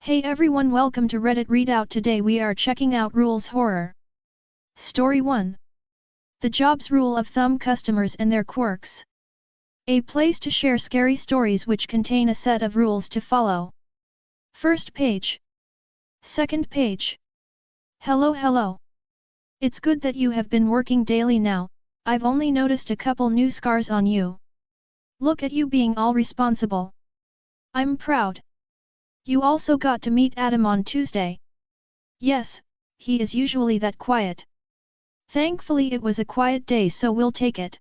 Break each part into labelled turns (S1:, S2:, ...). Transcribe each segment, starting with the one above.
S1: Hey everyone, welcome to Reddit Readout. Today we are checking out Rules Horror. Story 1. The Job's Rule of Thumb: Customers and Their Quirks. A place to share scary stories which contain a set of rules to follow. First page. Second page. Hello. It's good that you have been working daily now. I've only noticed a couple new scars on you. Look at you being all responsible. I'm proud. You also got to meet Adam on Tuesday. Yes, he is usually that quiet. Thankfully it was a quiet day, so we'll take it.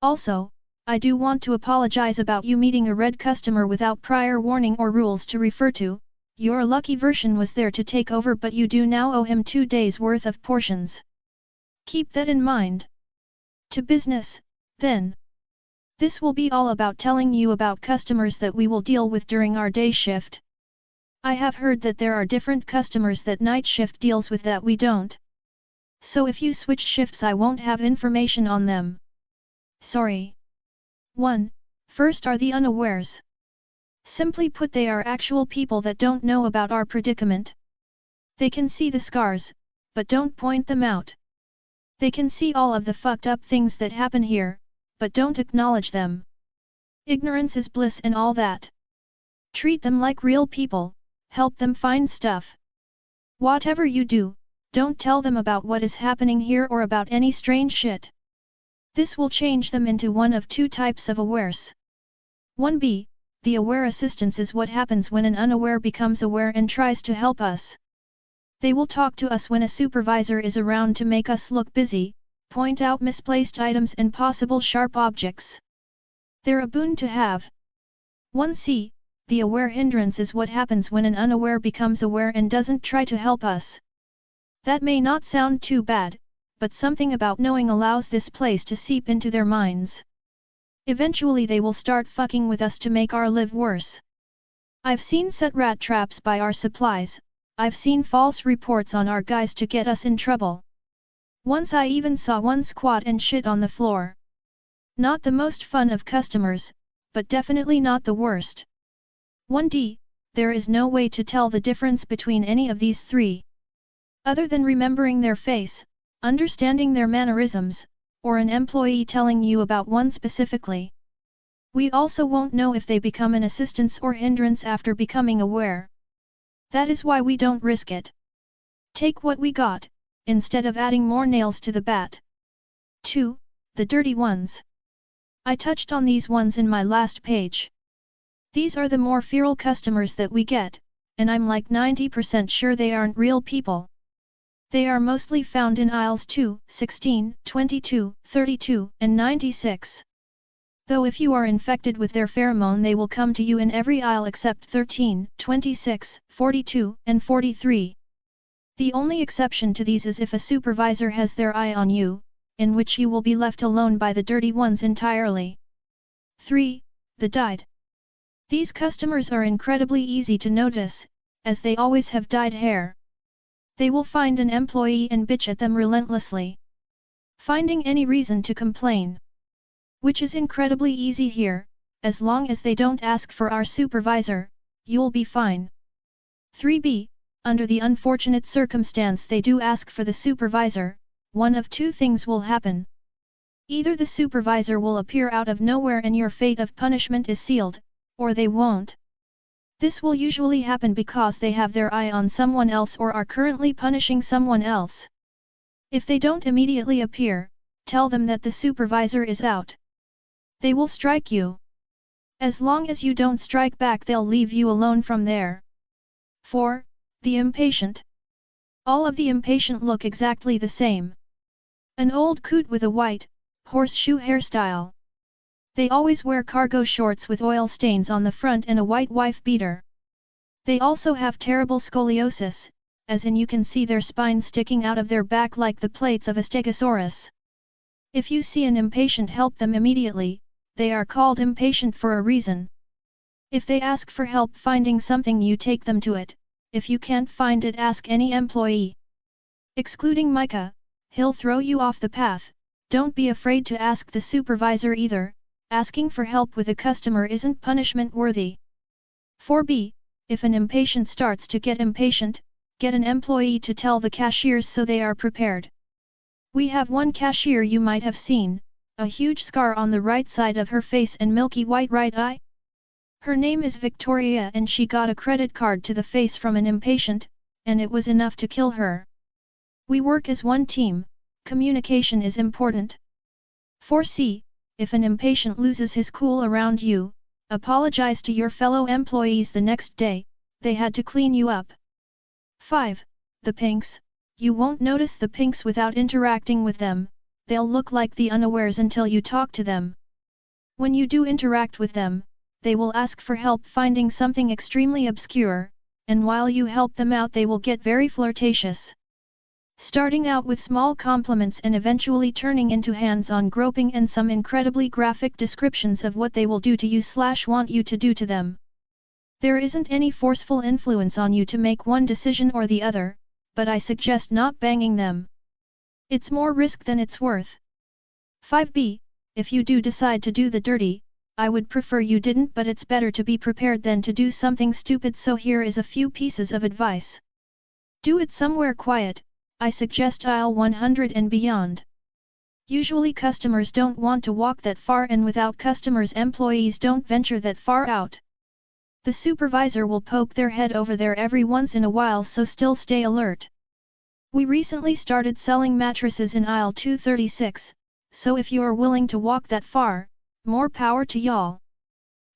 S1: Also, I do want to apologize about you meeting a red customer without prior warning or rules to refer to. Your lucky version was there to take over, but you do now owe him 2 days worth of portions. Keep that in mind. To business, then. This will be all about telling you about customers that we will deal with during our day shift. I have heard that there are different customers that night shift deals with that we don't. So if you switch shifts I won't have information on them. Sorry. 1. First are the unawares. Simply put, they are actual people that don't know about our predicament. They can see the scars, but don't point them out. They can see all of the fucked up things that happen here, but don't acknowledge them. Ignorance is bliss and all that. Treat them like real people. Help them find stuff. Whatever you do, don't tell them about what is happening here or about any strange shit. This will change them into one of 2 types of awares. 1b, the aware assistance is what happens when an unaware becomes aware and tries to help us. They will talk to us when a supervisor is around to make us look busy, point out misplaced items and possible sharp objects. They're a boon to have. 1c, the aware hindrance is what happens when an unaware becomes aware and doesn't try to help us. That may not sound too bad, but something about knowing allows this place to seep into their minds. Eventually they will start fucking with us to make our live worse. I've seen set rat traps by our supplies, I've seen false reports on our guys to get us in trouble. Once I even saw one squat and shit on the floor. Not the most fun of customers, but definitely not the worst. 1d, there is no way to tell the difference between any of these 3. Other than remembering their face, understanding their mannerisms, or an employee telling you about one specifically. We also won't know if they become an assistance or hindrance after becoming aware. That is why we don't risk it. Take what we got, instead of adding more nails to the bat. 2. The dirty ones. I touched on these ones in my last page. These are the more feral customers that we get, and I'm like 90% sure they aren't real people. They are mostly found in aisles 2, 16, 22, 32, and 96. Though if you are infected with their pheromone they will come to you in every aisle except 13, 26, 42, and 43. The only exception to these is if a supervisor has their eye on you, in which you will be left alone by the dirty ones entirely. 3. The dyed. These customers are incredibly easy to notice, as they always have dyed hair. They will find an employee and bitch at them relentlessly, finding any reason to complain. Which is incredibly easy here, as long as they don't ask for our supervisor, you'll be fine. 3b, under the unfortunate circumstance they do ask for the supervisor, one of 2 things will happen. Either the supervisor will appear out of nowhere and your fate of punishment is sealed, or they won't. This will usually happen because they have their eye on someone else or are currently punishing someone else. If they don't immediately appear, tell them that the supervisor is out. They will strike you. As long as you don't strike back they'll leave you alone from there. 4. The impatient. All of the impatient look exactly the same. An old coot with a white, horseshoe hairstyle. They always wear cargo shorts with oil stains on the front and a white wife beater. They also have terrible scoliosis, as in you can see their spine sticking out of their back like the plates of a stegosaurus. If you see an impatient, help them immediately. They are called impatient for a reason. If they ask for help finding something you take them to it, if you can't find it ask any employee. Excluding Micah, he'll throw you off the path. Don't be afraid to ask the supervisor either. Asking for help with a customer isn't punishment worthy. 4b, if an impatient starts to get impatient, get an employee to tell the cashiers so they are prepared. We have one cashier you might have seen, a huge scar on the right side of her face and milky white right eye. Her name is Victoria and she got a credit card to the face from an impatient, and it was enough to kill her. We work as one team, communication is important. 4C, if an impatient loses his cool around you, apologize to your fellow employees the next day, they had to clean you up. 5. The pinks, you won't notice the pinks without interacting with them, they'll look like the unawares until you talk to them. When you do interact with them, they will ask for help finding something extremely obscure, and while you help them out they will get very flirtatious. Starting out with small compliments and eventually turning into hands-on groping and some incredibly graphic descriptions of what they will do to you/want you to do to them. There isn't any forceful influence on you to make one decision or the other, but I suggest not banging them. It's more risk than it's worth. 5B, if you do decide to do the dirty, I would prefer you didn't, but it's better to be prepared than to do something stupid, so here is a few pieces of advice. Do it somewhere quiet, I suggest aisle 100 and beyond. Usually customers don't want to walk that far, and without customers employees don't venture that far out. The supervisor will poke their head over there every once in a while, so still stay alert. We recently started selling mattresses in aisle 236, so if you are willing to walk that far, more power to y'all.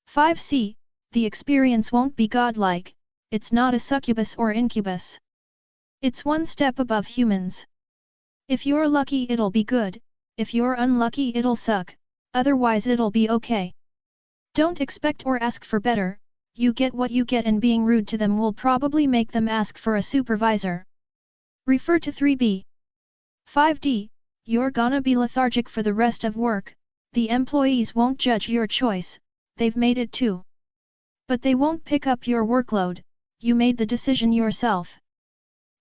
S1: 5C, the experience won't be godlike, it's not a succubus or incubus. It's one step above humans. If you're lucky it'll be good, if you're unlucky it'll suck, otherwise it'll be okay. Don't expect or ask for better, you get what you get, and being rude to them will probably make them ask for a supervisor. Refer to 3B. 5D, you're gonna be lethargic for the rest of work, the employees won't judge your choice, they've made it too. But they won't pick up your workload, you made the decision yourself.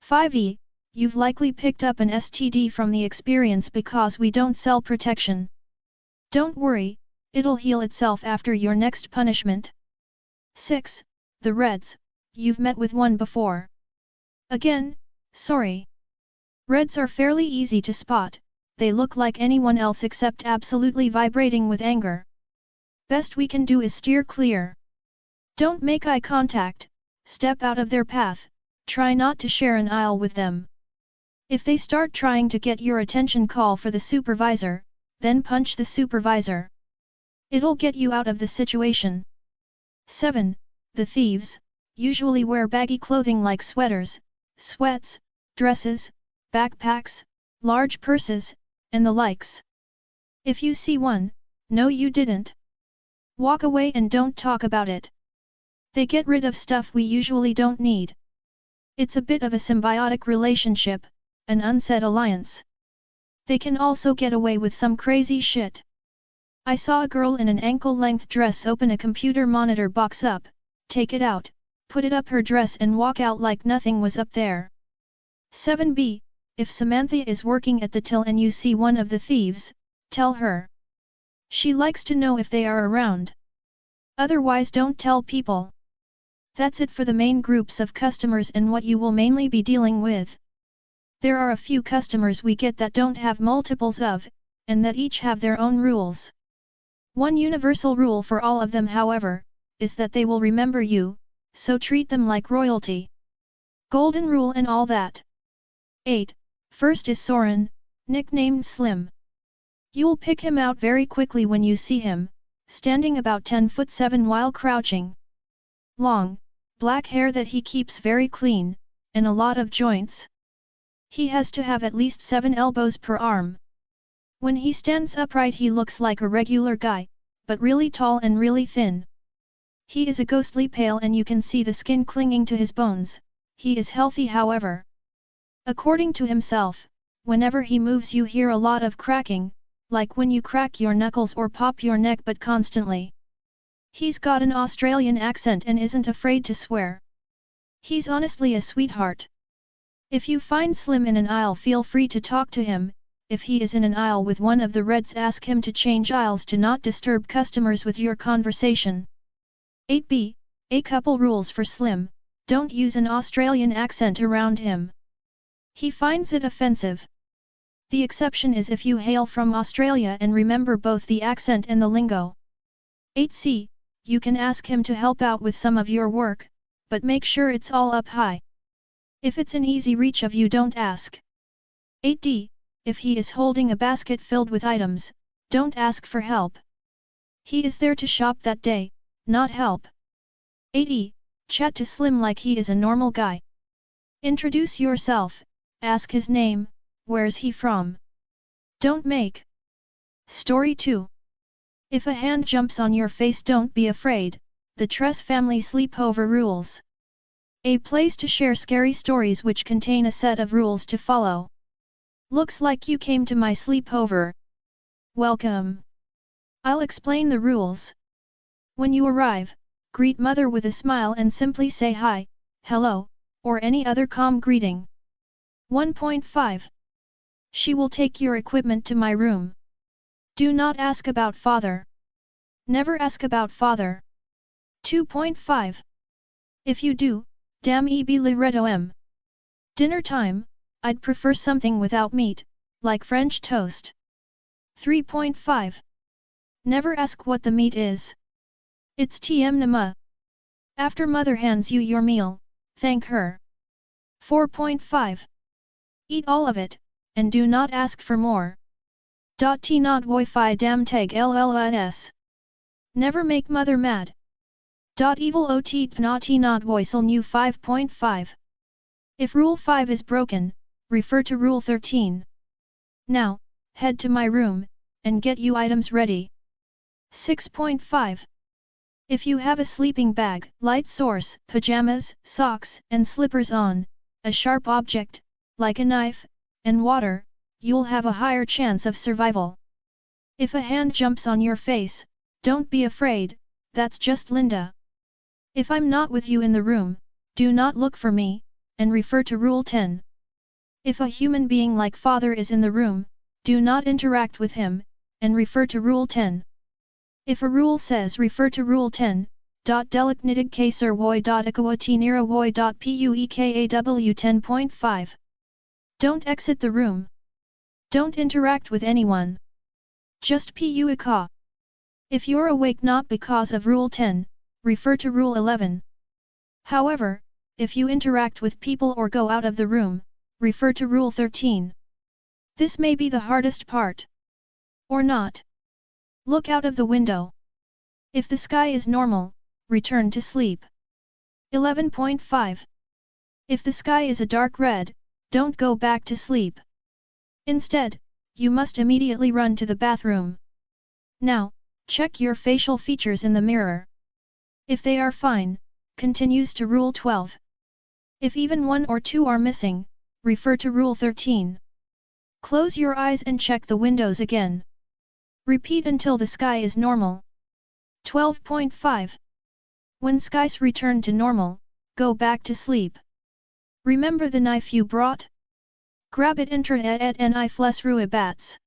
S1: 5E, you've likely picked up an STD from the experience because we don't sell protection. Don't worry, it'll heal itself after your next punishment. 6. The Reds, you've met with one before. Again, sorry. Reds are fairly easy to spot, they look like anyone else except absolutely vibrating with anger. Best we can do is steer clear. Don't make eye contact, step out of their path, try not to share an aisle with them. If they start trying to get your attention, call for the supervisor, then punch the supervisor. It'll get you out of the situation. 7. The thieves, usually wear baggy clothing like sweaters, sweats, dresses, backpacks, large purses, and the likes. If you see one, no you didn't. Walk away and don't talk about it. They get rid of stuff we usually don't need. It's a bit of a symbiotic relationship, an unsaid alliance. They can also get away with some crazy shit. I saw a girl in an ankle-length dress open a computer monitor box up, take it out, put it up her dress and walk out like nothing was up there. 7B, if Samantha is working at the till and you see one of the thieves, tell her. She likes to know if they are around. Otherwise don't tell people. That's it for the main groups of customers and what you will mainly be dealing with. There are a few customers we get that don't have multiples of, and that each have their own rules. One universal rule for all of them, however, is that they will remember you, so treat them like royalty. Golden rule and all that. 8. First is Soren, nicknamed Slim. You'll pick him out very quickly when you see him, standing about 10'7" while crouching. Long, black hair that he keeps very clean, and a lot of joints. He has to have at least 7 elbows per arm. When he stands upright he looks like a regular guy, but really tall and really thin. He is a ghostly pale and you can see the skin clinging to his bones. He is healthy, however. According to himself, whenever he moves you hear a lot of cracking, like when you crack your knuckles or pop your neck, but constantly. He's got an Australian accent and isn't afraid to swear. He's honestly a sweetheart. If you find Slim in an aisle, feel free to talk to him. If he is in an aisle with one of the Reds, ask him to change aisles to not disturb customers with your conversation. 8B, A couple rules for Slim: don't use an Australian accent around him. He finds it offensive. The exception is if you hail from Australia and remember both the accent and the lingo. 8c. You can ask him to help out with some of your work, but make sure it's all up high. If it's an easy reach of you, don't ask. 8d. If he is holding a basket filled with items, don't ask for help. He is there to shop that day, not help. 8e. Chat to Slim like he is a normal guy. Introduce yourself, ask his name, where's he from. Don't make. Story 2. If a hand jumps on your face, don't be afraid. The Tress Family Sleepover Rules. A place to share scary stories which contain a set of rules to follow. Looks like you came to my sleepover. Welcome. I'll explain the rules. When you arrive, greet mother with a smile and simply say hi, hello, or any other calm greeting. 1.5. She will take your equipment to my room. Do not ask about father. Never ask about father. 2.5. If you do, damn be liretto m. Dinner time, I'd prefer something without meat, like French toast. 3.5. Never ask what the meat is. It's tm nama. After mother hands you your meal, thank her. 4.5. Eat all of it, and do not ask for more. T not Wi-Fi dam tag lls. Never make mother mad. Evil ot not voicel new 5.5. If rule 5 is broken, refer to rule 13. Now, head to my room, and get you items ready. 6.5. If you have a sleeping bag, light source, pajamas, socks, and slippers on, a sharp object, like a knife, and water, you'll have a higher chance of survival. If a hand jumps on your face, don't be afraid, that's just Linda. If I'm not with you in the room, do not look for me, and refer to rule 10. If a human being like father is in the room, do not interact with him, and refer to rule 10. If a rule says refer to rule 10, delicnitig kaser woi ikawatinira woi puekaw 10.5. Don't exit the room. Don't interact with anyone. Just pueka. If you're awake not because of rule 10, refer to rule 11. However, if you interact with people or go out of the room, refer to rule 13. This may be the hardest part. Or not. Look out of the window. If the sky is normal, return to sleep. 11.5. If the sky is a dark red, don't go back to sleep. Instead, you must immediately run to the bathroom. Now, check your facial features in the mirror. If they are fine, continues to rule 12. If even 1 or 2 are missing, refer to rule 13. Close your eyes and check the windows again. Repeat until the sky is normal. 12.5. When skies return to normal, go back to sleep. Remember the knife you brought? Grab it intra et ni fles ruibats.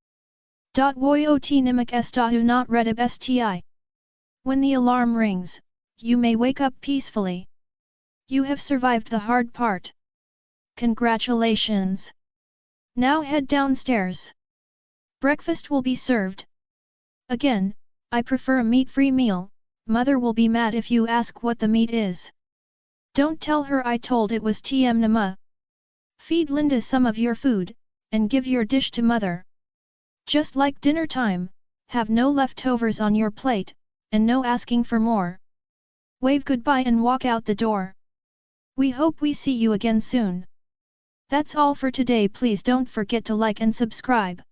S1: Woyot nimak estahu not redib sti. When the alarm rings, you may wake up peacefully. You have survived the hard part. Congratulations! Now head downstairs. Breakfast will be served. Again, I prefer a meat-free meal. Mother will be mad if you ask what the meat is. Don't tell her I told it was tm nama. Feed Linda some of your food, and give your dish to mother. Just like dinner time, have no leftovers on your plate, and no asking for more. Wave goodbye and walk out the door. We hope we see you again soon. That's all for today. Please don't forget to like and subscribe.